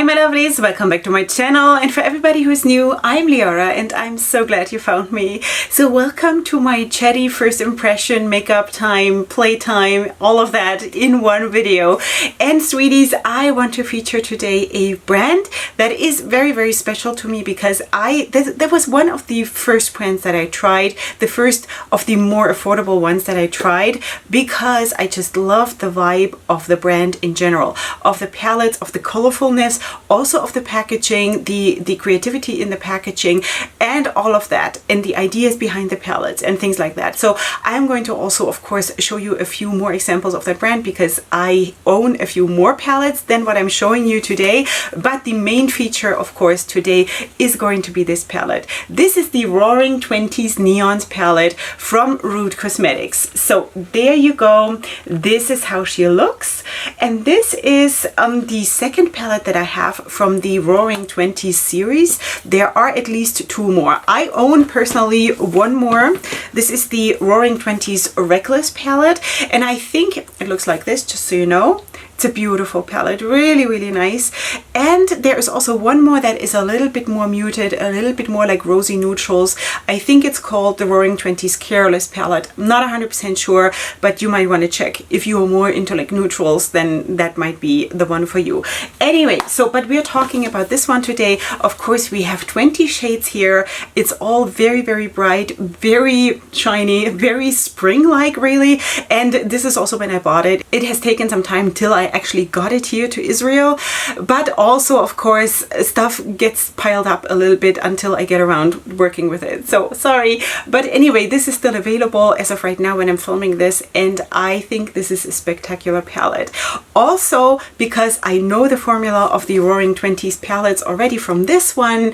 my lovelies, welcome back to my channel, and for everybody who's new, I'm Leorah and I'm so glad you found me. So welcome to my chatty first impression, makeup time, playtime, all of that in one video. And sweeties, I want to feature today a brand that is very special to me because that was one of the first brands that I tried, the first of the more affordable ones that I tried, because I just love the vibe of the brand in general, of the palettes, of the colorfulness, also of the packaging, the creativity in the packaging and all of that, and the ideas behind the palettes and things like that. So I'm going to also of course show you a few more examples of that brand because I own a few more palettes than what I'm showing you today, but the main feature of course today is going to be this palette. This is the Roaring 20s Neons palette from Root Cosmetics. So there you go, this is how she looks, and this is the second palette that I have from the Roaring 20s series. There are at least two more. I own personally one more. This is the Roaring 20s Reckless palette, and I think it looks like this, just so you know. It's a beautiful palette, really nice. And there is also one more that is a little bit more muted, a little bit more like rosy neutrals. I think it's called the Roaring 20s Careless palette. I'm not 100% sure, but you might want to check. If you are more into like neutrals, then that might be the one for you. Anyway, but we're talking about this one today. Of course, we have 20 shades here. It's all very bright, very shiny, very spring-like really. And this is also when I bought it. It has taken some time till I actually got it here to Israel, but also of course stuff gets piled up a little bit until I get around working with it, so sorry. But anyway, this is still available as of right now when I'm filming this, and I think this is a spectacular palette. Also, because I know the formula of the Roaring 20s palettes already from this one,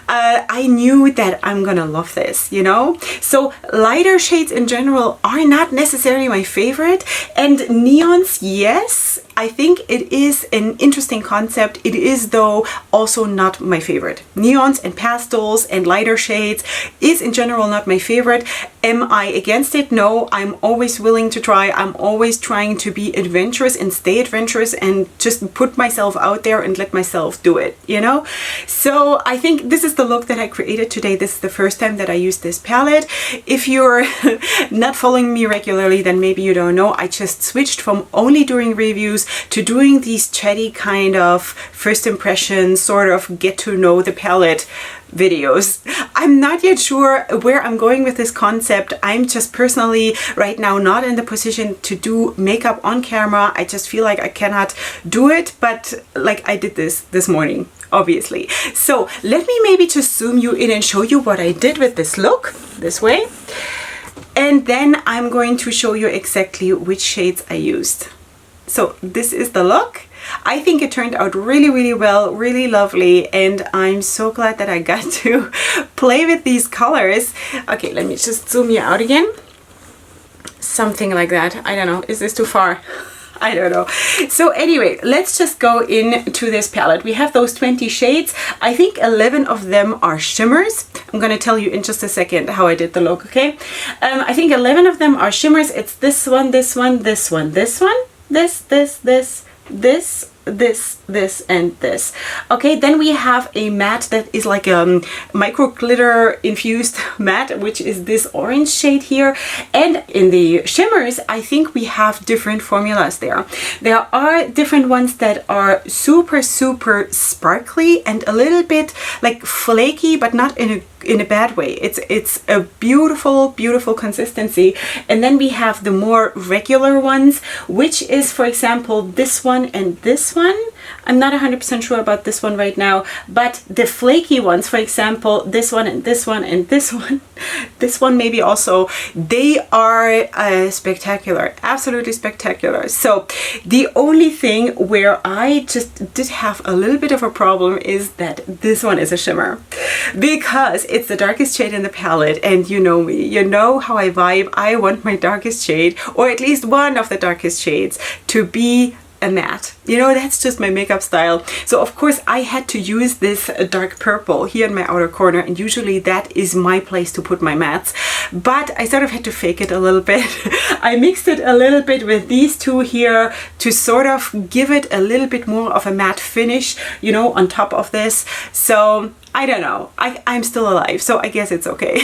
I knew that I'm gonna love this, you know? So lighter shades in general are not necessarily my favorite, and neons, yes, I think it is an interesting concept. It is though also not my favorite. Neons and pastels and lighter shades is in general not my favorite. Am I against it? No, I'm always willing to try. I'm always trying to be adventurous and stay adventurous and just put myself out there and let myself do it, you know? So I think this is the look that I created today. This is the first time that I used this palette. If you're not following me regularly, then maybe you don't know. I just switched from only doing reviews to doing these chatty kind of first impression, sort of get to know the palette videos. I'm not yet sure where I'm going with this concept. I'm just personally right now not in the position to do makeup on camera. I just feel like I cannot do it, but like I did this morning, obviously. So let me maybe just zoom you in and show you what I did with this look, this way. And then I'm going to show you exactly which shades I used. So this is the look. I think it turned out really well, really lovely, and I'm so glad that I got to play with these colors. Okay, let me just zoom you out again. Something like that. I don't know. Is this too far? I don't know. So anyway, let's just go into this palette. We have those 20 shades. I think 11 of them are shimmers. I'm going to tell you in just a second how I did the look, okay? I think 11 of them are shimmers. It's this one, this one, this one, this one, this, and this. Okay, then we have a matte that is like a micro glitter infused matte, which is this orange shade here. And in the shimmers, I think we have different formulas there. There are different ones that are super sparkly and a little bit like flaky, but not in a bad way. It's a beautiful consistency. And then we have the more regular ones, which is, for example, this one and this one. I'm not 100% sure about this one right now, but the flaky ones, for example, this one and this one and this one, this one maybe also, they are spectacular, absolutely spectacular. So the only thing where I just did have a little bit of a problem is that this one is a shimmer, because it's the darkest shade in the palette, and you know me, you know how I vibe. I want my darkest shade, or at least one of the darkest shades, to be a matte. You know, that's just my makeup style. So of course I had to use this dark purple here in my outer corner, and usually that is my place to put my mattes, but I sort of had to fake it a little bit. I mixed it a little bit with these two here to sort of give it a little bit more of a matte finish, you know, on top of this. So I don't know, I'm still alive, so I guess it's okay.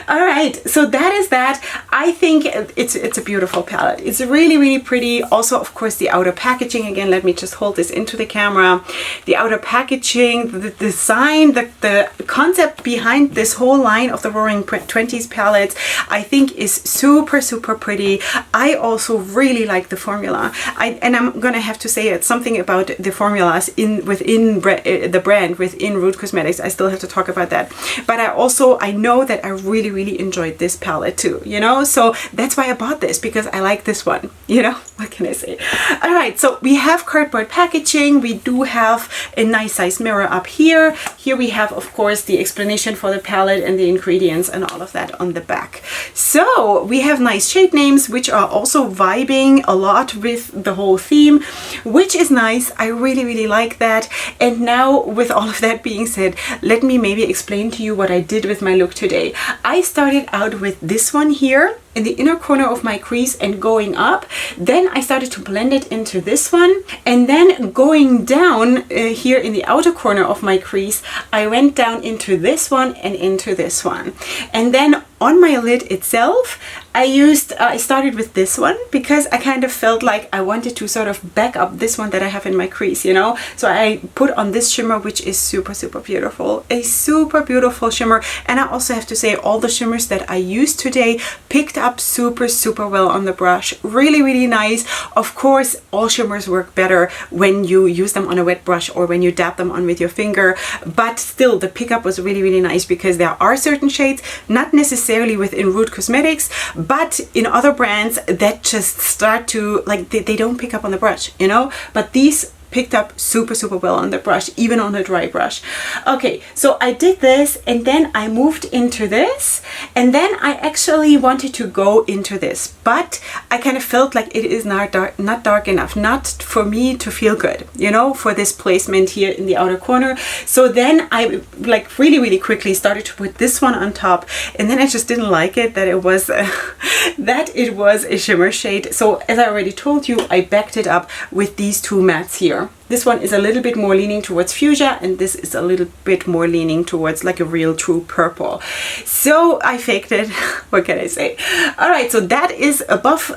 All right, so that is that. I think it's a beautiful palette. It's really, really pretty. Also, of course, the outer packaging, again, let me just hold this into the camera. The outer packaging, the design, the concept behind this whole line of the Roaring 20s palettes, I think is super, super pretty. I also really like the formula. And I'm gonna have to say something about the formulas within the brand, within Root Cosmetics. I still have to talk about that. But I know that I really enjoyed this palette too, you know, so that's why I bought this, because I like this one, you know, what can I say? All right, so we have cardboard packaging. We do have a nice size mirror up here. Here we have, of course, the explanation for the palette and the ingredients and all of that on the back. So we have nice shade names, which are also vibing a lot with the whole theme, which is nice. I really like that. And now, with all of that being said, let me maybe explain to you what I did with my look today. I started out with this one here in the inner corner of my crease and going up. Then I started to blend it into this one, and then going down here in the outer corner of my crease, I went down into this one and into this one. And then on my lid itself, I started with this one because I kind of felt like I wanted to sort of back up this one that I have in my crease, you know? So I put on this shimmer, which is super beautiful. A super beautiful shimmer. And I also have to say, all the shimmers that I used today picked up super well on the brush. Really nice. Of course, all shimmers work better when you use them on a wet brush or when you dab them on with your finger. But still, the pickup was really nice, because there are certain shades, not necessarily within Root Cosmetics, but in other brands that just start to, like, they don't pick up on the brush, you know? But these picked up super well on the brush, even on a dry brush. Okay, so I did this, and then I moved into this, and then I actually wanted to go into this, but I kind of felt like it is not dark enough, not for me to feel good, you know, for this placement here in the outer corner. So then I like really quickly started to put this one on top, and then I just didn't like it that it was a shimmer shade. So as I already told you, I backed it up with these two mattes here. This one is a little bit more leaning towards fuchsia, and this is a little bit more leaning towards like a real true purple. So I faked it. What can I say? All right, so that is above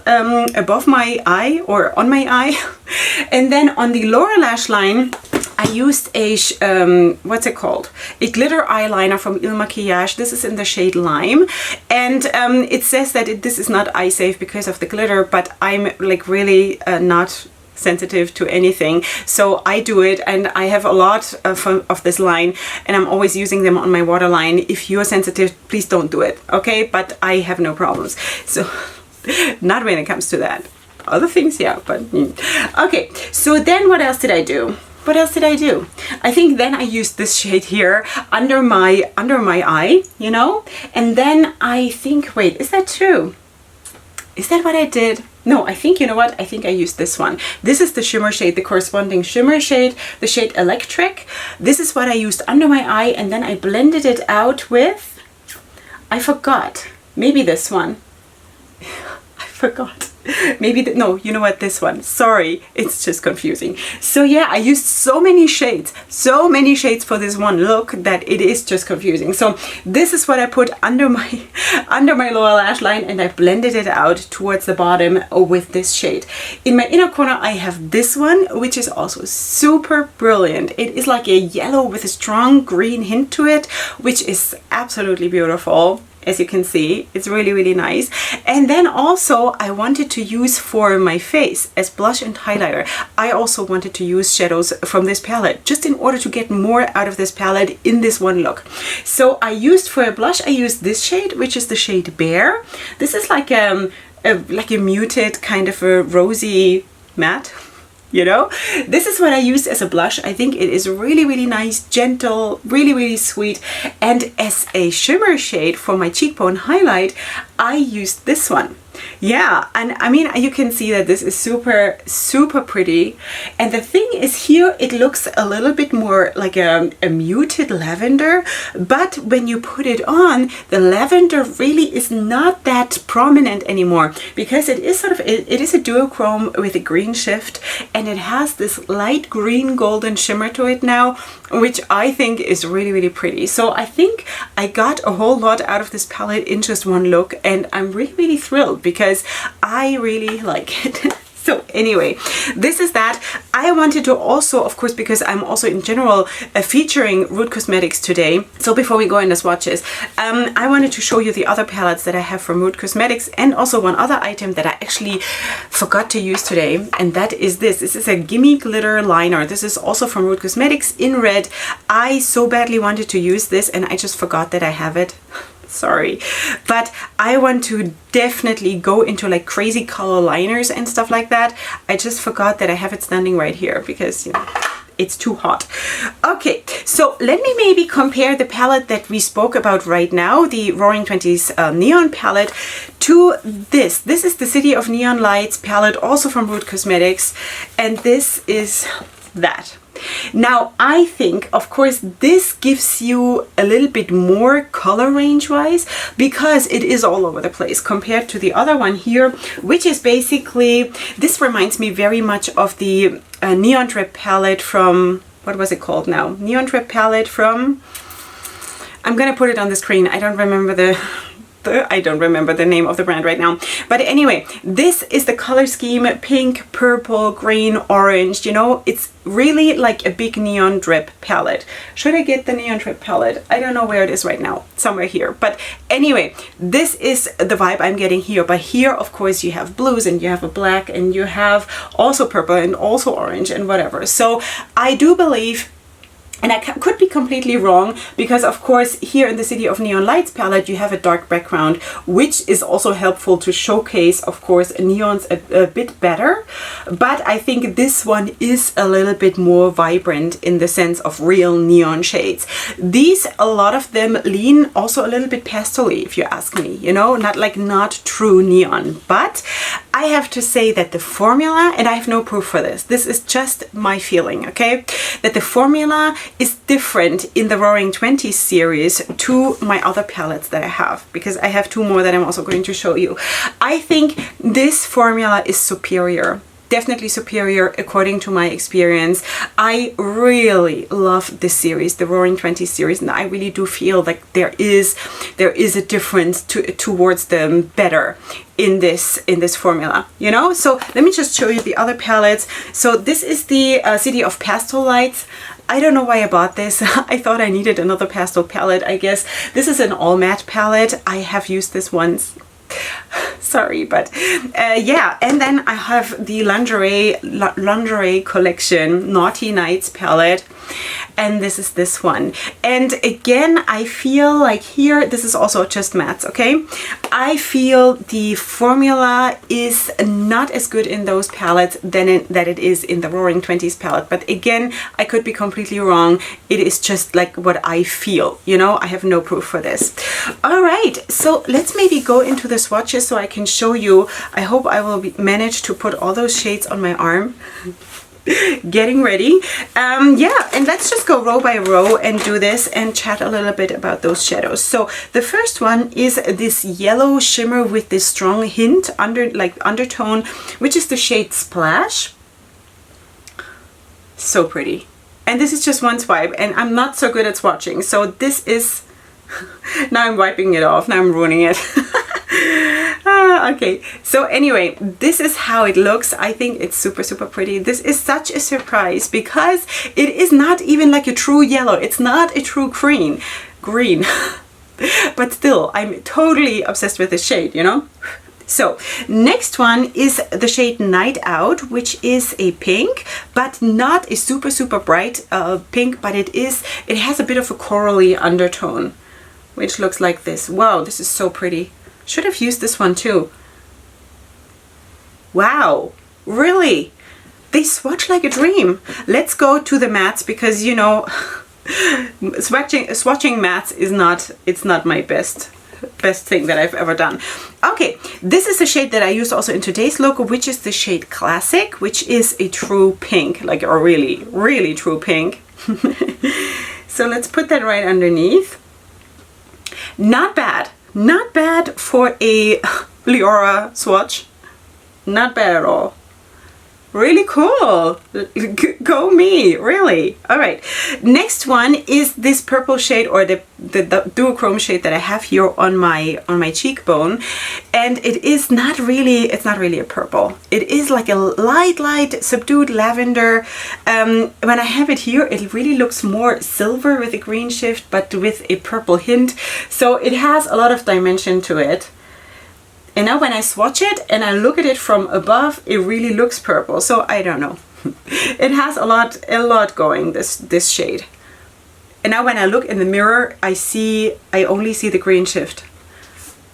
my eye, or on my eye. And then on the lower lash line, I used a, what's it called? A glitter eyeliner from Il Maquillage. This is in the shade Lime. And it says that this is not eye safe because of the glitter, but I'm like really not sensitive to anything, so I do it, and I have a lot of this line, and I'm always using them on my waterline. If you're sensitive, please don't do it, okay? But I have no problems, so not when it comes to that. Other things, yeah, but okay. So then what else did I do? I think then I used this shade here under my eye, you know? And then I think, wait, is that true? Is that what I did? No, I think, you know what? I think I used this one. This is the shimmer shade, the corresponding shimmer shade, the shade Electric. This is what I used under my eye, and then I blended it out with, I forgot, maybe this one. I forgot. Maybe, no, you know what, this one. Sorry, it's just confusing. So yeah, I used so many shades for this one look that it is just confusing. So this is what I put under my lower lash line, and I blended it out towards the bottom with this shade. In my inner corner, I have this one, which is also super brilliant. It is like a yellow with a strong green hint to it, which is absolutely beautiful. As you can see, it's really nice. And then also I wanted to use for my face as blush and highlighter, I also wanted to use shadows from this palette, just in order to get more out of this palette in this one look. So I used, for a blush, I used this shade, which is the shade Bear. This is like a muted kind of a rosy matte. You know, this is what I used as a blush. I think it is really nice, gentle, really sweet. And as a shimmer shade for my cheekbone highlight, I used this one. Yeah, and I mean, you can see that this is super, super pretty. And the thing is, here it looks a little bit more like a muted lavender, but when you put it on, the lavender really is not that prominent anymore, because it is sort of, it is a duochrome with a green shift, and it has this light green golden shimmer to it now, which I think is really, really pretty. So I think I got a whole lot out of this palette in just one look, and I'm really, really thrilled because I really like it. So anyway, this is that. I wanted to also, of course, because I'm also in general featuring Root Cosmetics today. So before we go into swatches, I wanted to show you the other palettes that I have from Root Cosmetics, and also one other item that I actually forgot to use today. And that is this. This is a Gimme Glitter Liner. This is also from Root Cosmetics in red. I so badly wanted to use this and I just forgot that I have it. Sorry, but I want to definitely go into like crazy color liners and stuff like that. I just forgot that I have it standing right here because, you know, it's too hot. Okay, so let me maybe compare the palette that we spoke about right now, the Roaring 20's Neon palette, to this. This is the City of Neon Lights palette, also from Root Cosmetics, and this is that. Now, I think, of course, this gives you a little bit more color range wise, because it is all over the place compared to the other one here, which is basically, this reminds me very much of the Neon Drip palette from, what was it called now? Neon Drip palette from, I'm gonna put it on the screen. I don't remember the name of the brand right now. But anyway, this is the color scheme: pink, purple, green, orange. You know, it's really like a big Neon Drip palette. Should I get the Neon Drip palette? I don't know where it is right now. Somewhere here. But anyway, this is the vibe I'm getting here. But here, of course, you have blues and you have a black and you have also purple and also orange and whatever. So I do believe, and I could be completely wrong, because of course here in the City of Neon Lights palette you have a dark background, which is also helpful to showcase, of course, neons a bit better. But I think this one is a little bit more vibrant in the sense of real neon shades. These, a lot of them lean also a little bit pastel-y, if you ask me, you know, not true neon. But I have to say that the formula, and I have no proof for this, this is just my feeling, okay, that the formula is different in the Roaring 20's series to my other palettes that I have, because I have two more that I'm also going to show you. I think this formula is superior. Definitely superior according to my experience. I really love this series, the Roaring 20's series, and I really do feel like there is a difference towards them better in this formula, you know. So let me just show you the other palettes. So this is the City of Pastel Lights. I don't know why I bought this. I thought I needed another pastel palette, I guess. This is an all matte palette. I have used this once. Sorry, but yeah. And then I have the lingerie collection Naughty Nights palette, and this is this one. And again, I feel like here, this is also just mattes, okay? I feel the formula is not as good in those palettes that it is in the Roaring 20's palette. But again, I could be completely wrong. It is just like what I feel, you know? I have no proof for this. All right, so let's maybe go into the swatches so I can show you. I hope I will manage to put all those shades on my arm. Getting ready. Yeah, and let's just go row by row and do this and chat a little bit about those shadows. So the first one is this yellow shimmer with this strong hint undertone, which is the shade Splash. So pretty. And this is just one swipe, and I'm not so good at swatching, so this is now I'm wiping it off, now I'm ruining it. Okay, so anyway, this is how it looks. I think it's super, super pretty. This is such a surprise because it is not even like a true yellow. It's not a true green. But still, I'm totally obsessed with this shade, you know? So next one is the shade Night Out, which is a pink, but not a super, super bright pink, but it has a bit of a corally undertone, which looks like this. Wow, this is so pretty. Should have used this one too. Wow, really? They swatch like a dream. Let's go to the mattes because, you know, swatching mattes is not my best thing that I've ever done. Okay, This is the shade that I used also in today's look, which is the shade Classic, which is a true pink, like a really, really true pink. So let's put that right underneath. Not bad. Not bad for a Leorah swatch. Not bad at all. Really cool. Go me, really. All right. Next one is this purple shade, or the duochrome shade that I have here on my cheekbone, and it's not really a purple. It is like a light subdued lavender. When I have it here, it really looks more silver with a green shift, but with a purple hint. So it has a lot of dimension to it. And now when I swatch it and I look at it from above, it really looks purple. So I don't know. It has a lot going, this shade. And now when I look in the mirror, I only see the green shift.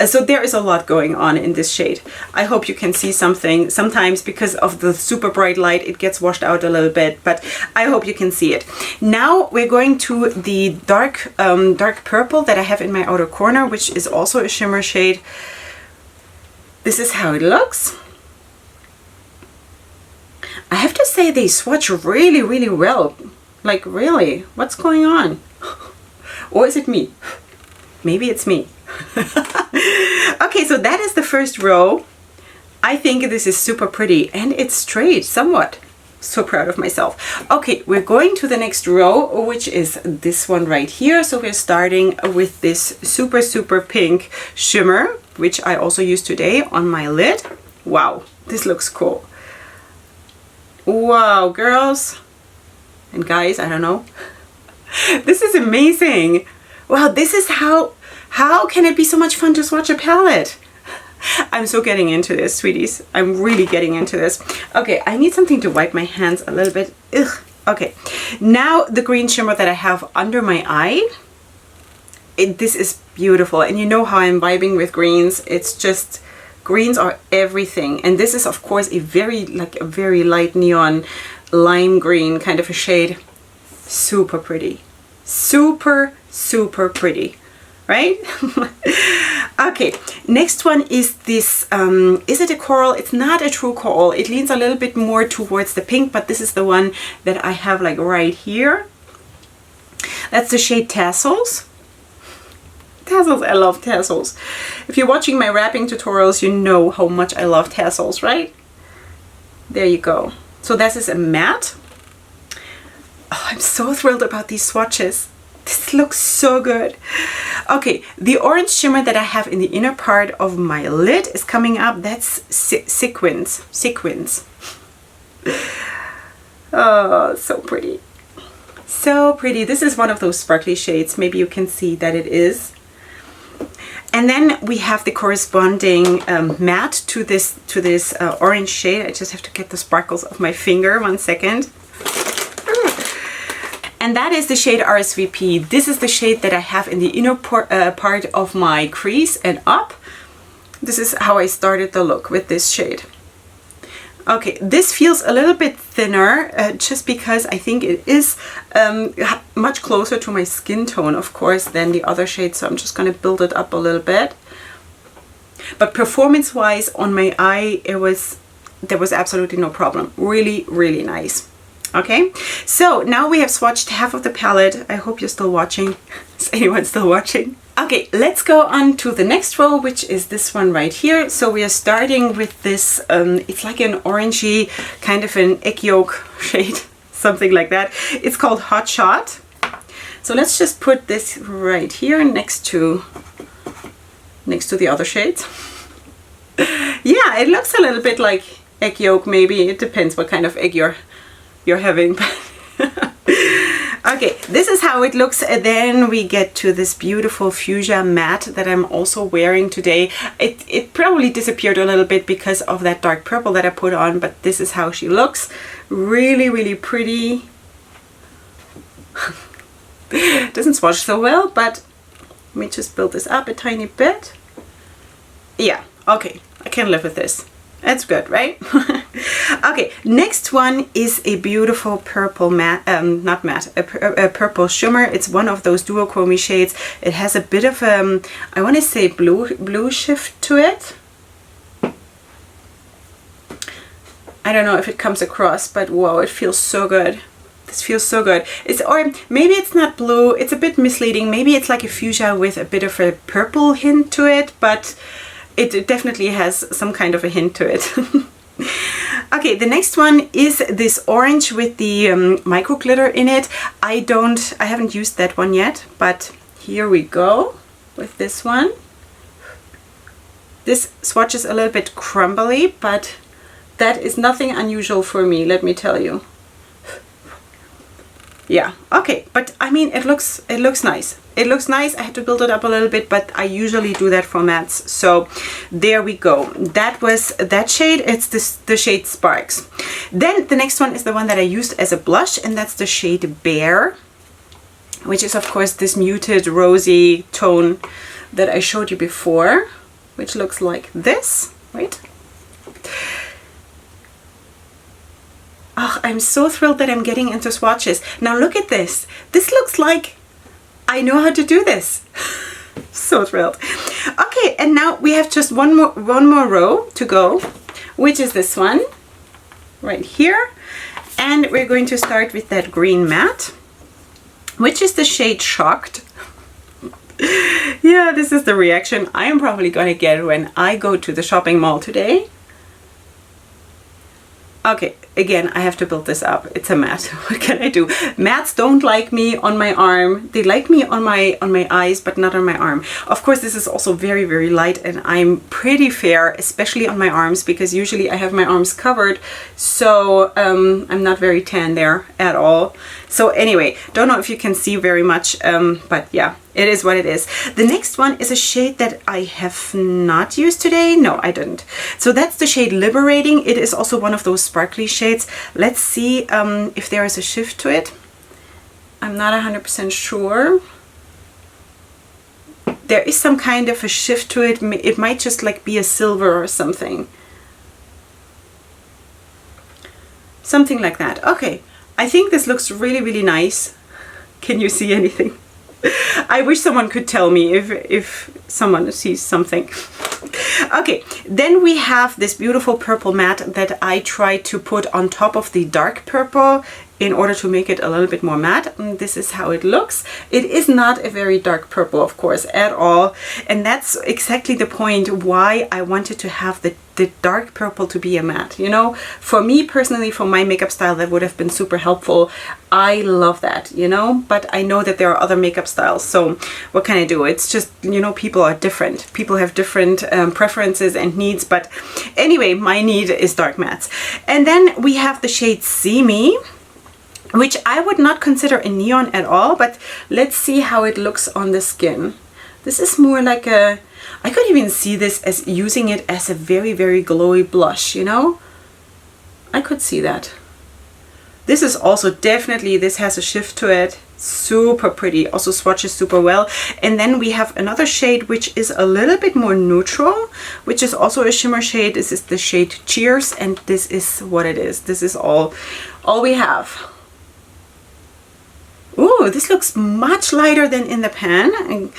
So there is a lot going on in this shade. I hope you can see something. Sometimes because of the super bright light, it gets washed out a little bit, but I hope you can see it. Now we're going to the dark purple that I have in my outer corner, which is also a shimmer shade. This is how it looks. I have to say they swatch really, really well. Like really, what's going on? Or is it me? Maybe it's me. Okay, so that is the first row. I think this is super pretty and it's straight somewhat. So proud of myself. Okay, we're going to the next row, which is this one right here. So we're starting with this super, super pink shimmer, which I also used today on my lid. Wow, this looks cool. Wow, girls and guys, I don't know. This is amazing. Wow, this is how can it be so much fun to swatch a palette? I'm so getting into this, sweeties. I'm really getting into this. Okay, I need something to wipe my hands a little bit. Ugh. Okay, now the green shimmer that I have under my eye. This is beautiful, and you know how I'm vibing with greens. It's just, greens are everything. And this is of course a very light neon lime green kind of a shade. Super pretty. Super, super pretty. Right? Okay, next one is this, is it a coral? It's not a true coral. It leans a little bit more towards the pink, but this is the one that I have like right here. That's the shade Tassels. Tassels, I love tassels. If you're watching my wrapping tutorials, you know how much I love tassels, right? There you go. So this is a matte. Oh, I'm so thrilled about these swatches. This looks so good. Okay, the orange shimmer that I have in the inner part of my lid is coming up. That's sequins. Oh, so pretty. So pretty. This is one of those sparkly shades. Maybe you can see that it is. And then we have the corresponding matte to this orange shade. I just have to get the sparkles off my finger. 1 second. And that is the shade RSVP. This is the shade that I have in the inner part of my crease and up. This is how I started the look with this shade. Okay, this feels a little bit thinner just because I think it is much closer to my skin tone, of course, than the other shades. So I'm just going to build it up a little bit. But performance-wise on my eye, there was absolutely no problem. Really, really nice. Okay, so now we have swatched half of the palette. I hope you're still watching. Is anyone still watching? Okay, let's go on to the next row, which is this one right here. So we are starting with this, it's like an orangey, kind of an egg yolk shade, something like that. It's called Hot Shot. So let's just put this right here next to the other shades. Yeah, it looks a little bit like egg yolk, maybe. It depends what kind of egg you're having. Okay, this is how it looks. And then we get to this beautiful fuchsia matte that I'm also wearing today. It probably disappeared a little bit because of that dark purple that I put on, but this is how she looks. Really, really pretty. Doesn't swatch so well, but let me just build this up a tiny bit. Yeah, okay, I can live with this. That's good, right? Okay, next one is a beautiful purple matte, not matte, a purple shimmer. It's one of those duochrome shades. It has a bit of I want to say blue shift to it. I don't know if it comes across, but whoa, it feels so good. This feels so good. Or maybe it's not blue, it's a bit misleading. Maybe it's like a fuchsia with a bit of a purple hint to it, but it definitely has some kind of a hint to it. Okay, the next one is this orange with the micro glitter in it. I haven't used that one yet, but here we go with this one. This swatch is a little bit crumbly, but that is nothing unusual for me, let me tell you. Yeah, okay, but I mean, it looks nice. It looks nice. I had to build it up a little bit, but I usually do that for mattes. So there we go. That was that shade. It's the shade Sparks. Then the next one is the one that I used as a blush, and that's the shade Bear, which is of course this muted rosy tone that I showed you before, which looks like this. Wait. Oh, I'm so thrilled that I'm getting into swatches. Now look at this. This looks like I know how to do this. So thrilled. Okay, and now we have just one more row to go, which is this one right here. And we're going to start with that green matte, which is the shade Shocked. Yeah, this is the reaction I am probably going to get when I go to the shopping mall today. Okay, again, I have to build this up. It's a matte. What can I do? Mattes don't like me on my arm. They like me on my eyes, but not on my arm. Of course, this is also very, very light, and I'm pretty fair, especially on my arms, because usually I have my arms covered. So I'm not very tan there at all. So anyway, don't know if you can see very much, but yeah, it is what it is. The next one is a shade that I have not used today. No, I didn't. So that's the shade Liberating. It is also one of those sparkly shades. Let's see if there is a shift to it. I'm not 100% sure. There is some kind of a shift to it. It might just like be a silver or something. Something like that. Okay. I think this looks really, really nice. Can you see anything? I wish someone could tell me if someone sees something. Okay, then we have this beautiful purple matte that I tried to put on top of the dark purple in order to make it a little bit more matte. And this is how it looks. It is not a very dark purple, of course, at all. And that's exactly the point why I wanted to have the dark purple to be a matte. You know, for me personally, for my makeup style, that would have been super helpful. I love that, you know, but I know that there are other makeup styles. So what can I do? It's just, you know, people are different. People have different preferences and needs. But anyway, my need is dark mattes. And then we have the shade See Me, which I would not consider a neon at all, but let's see how it looks on the skin. This is more like a, I could even see this as using it as a very, very glowy blush, you know? I could see that. This is also definitely, this has a shift to it. Super pretty, also swatches super well. And then we have another shade which is a little bit more neutral, which is also a shimmer shade. This is the shade Cheers, and this is what it is. This is all we have. Ooh, this looks much lighter than in the pan.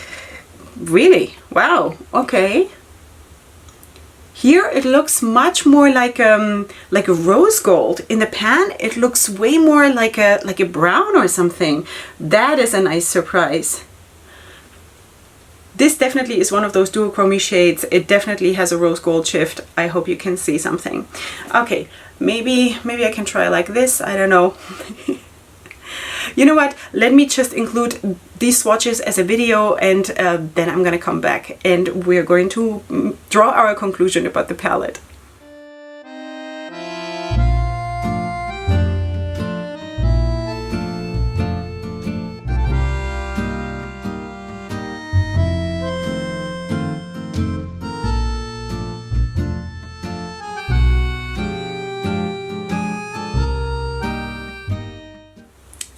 Really? Wow. Okay. Here it looks much more like a rose gold. In the pan, it looks way more like a brown or something. That is a nice surprise. This definitely is one of those duochrome shades. It definitely has a rose gold shift. I hope you can see something. Okay, maybe I can try like this. I don't know. You know what? Let me just include these swatches as a video, and then I'm gonna come back and we're going to draw our conclusion about the palette.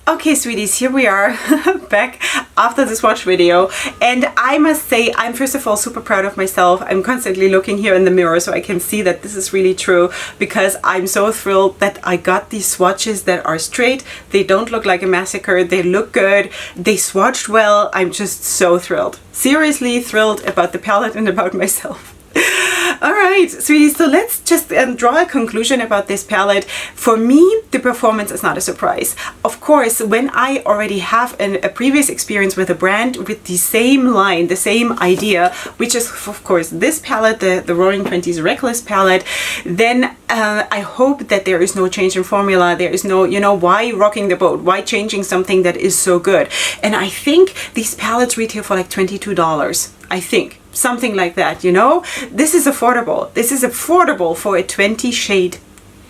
Okay, sweeties, here we are back after the swatch video, and I must say I'm first of all super proud of myself. I'm constantly looking here in the mirror so I can see that this is really true, because I'm so thrilled that I got these swatches that are straight. They don't look like a massacre. They look good. They swatched well. I'm just so thrilled. Seriously thrilled about the palette and about myself. All right. right, sweeties, so let's just draw a conclusion about this palette. For me, the performance is not a surprise. Of course, when I already have a previous experience with a brand with the same line, the same idea, which is of course this palette, the Roaring 20's Reckless palette, then I hope that there is no change in formula. There is no, you know, why rocking the boat? Why changing something that is so good? And I think these palettes retail for like $22. I think. Something like that, you know? This is affordable. This is affordable for a 20 shade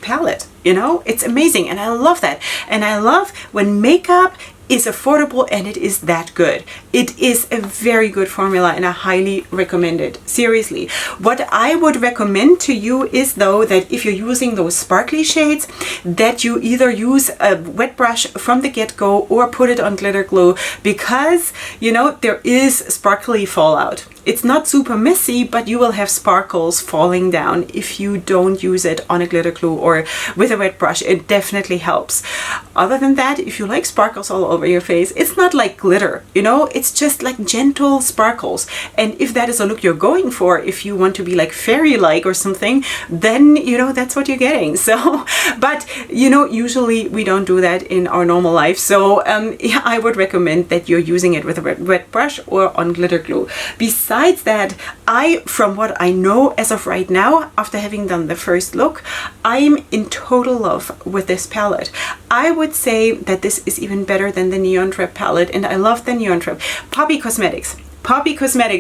palette, you know? It's amazing and I love that. And I love when makeup is affordable and it is that good. It is a very good formula and I highly recommend it. Seriously. What I would recommend to you is though that if you're using those sparkly shades, that you either use a wet brush from the get-go or put it on glitter glue, because you know there is sparkly fallout. It's not super messy, but you will have sparkles falling down if you don't use it on a glitter glue or with a wet brush. It definitely helps. Other than that, if you like sparkles all over your face, it's not like glitter, you know, it's just like gentle sparkles. And if that is a look you're going for, if you want to be like fairy-like or something, then, you know, that's what you're getting. So, but, you know, usually we don't do that in our normal life. So yeah, I would recommend that you're using it with a wet brush or on glitter glue. Besides that, from what I know as of right now, after having done the first look, I'm in total love with this palette. I would say that this is even better than the Neon Trap palette, and I love the Neon Trap. Poppy Cosmetics,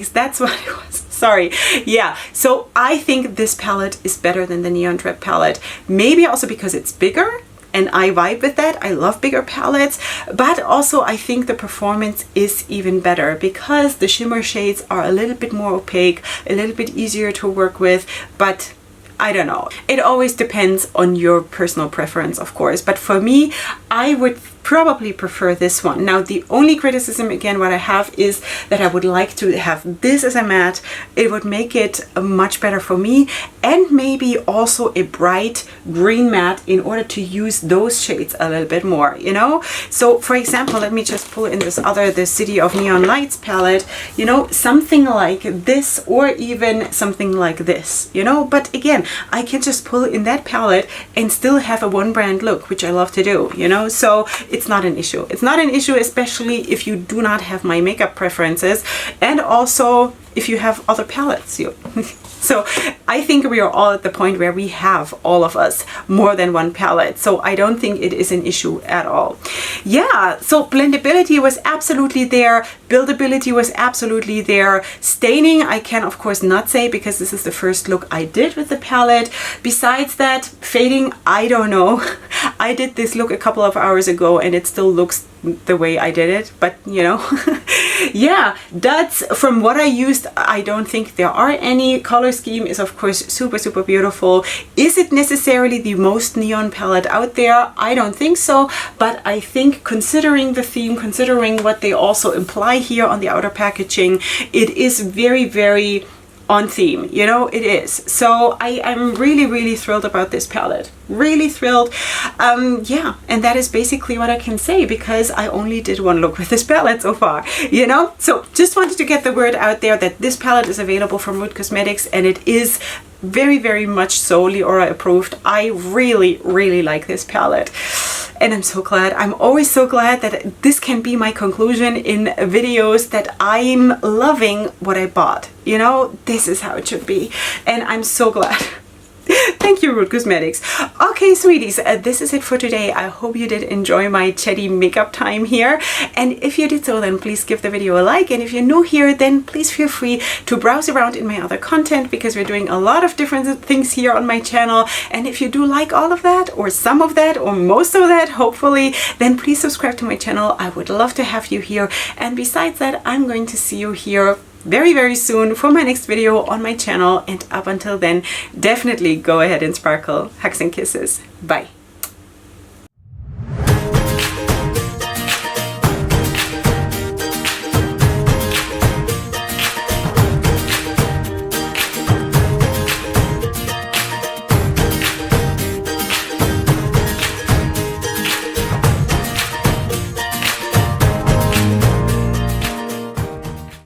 that's what it was. Sorry. Yeah, so I think this palette is better than the Neon Trap palette. Maybe also because it's bigger, and I vibe with that. I love bigger palettes, but also I think the performance is even better because the shimmer shades are a little bit more opaque, a little bit easier to work with, but I don't know. It always depends on your personal preference, of course, but for me, I would probably prefer this one. Now, the only criticism, again, what I have is that I would like to have this as a matte. It would make it much better for me, and maybe also a bright green matte in order to use those shades a little bit more, you know? So, for example, let me just pull in this other, the City of Neon Lights palette, you know, something like this or even something like this, you know? But again, I can just pull in that palette and still have a one brand look, which I love to do, you know? So it's not an issue. It's not an issue, especially if you do not have my makeup preferences, and also if you have other palettes. So I think we are all at the point where we have, all of us, more than one palette. So I don't think it is an issue at all. Yeah, so blendability was absolutely there. Buildability was absolutely there. Staining, I can of course not say because this is the first look I did with the palette. Besides that, fading, I don't know. I did this look a couple of hours ago and it still looks the way I did it, but you know. Yeah, that's from what I used. I don't think there are any. Color scheme is of course super beautiful. Is it necessarily the most neon palette out there? I don't think so, but I think considering the theme, considering what they also imply here on the outer packaging, it is very on theme, you know, it is. So I'm really thrilled about this palette. Really thrilled. Yeah, and that is basically what I can say because I only did one look with this palette so far, you know. So just wanted to get the word out there that this palette is available from Root Cosmetics, and it is very much so Leorah approved. I really like this palette. And I'm so glad. I'm always so glad that this can be my conclusion in videos, that I'm loving what I bought. You know, this is how it should be. And I'm so glad. Thank you, Root Cosmetics. Okay, sweeties, this is it for today. I hope you did enjoy my chatty makeup time here. And if you did so, then please give the video a like. And if you're new here, then please feel free to browse around in my other content because we're doing a lot of different things here on my channel. And if you do like all of that or some of that or most of that, hopefully, then please subscribe to my channel. I would love to have you here. And besides that, I'm going to see you here very soon for my next video on my channel, and up until then, definitely go ahead and sparkle. Hugs and kisses. Bye.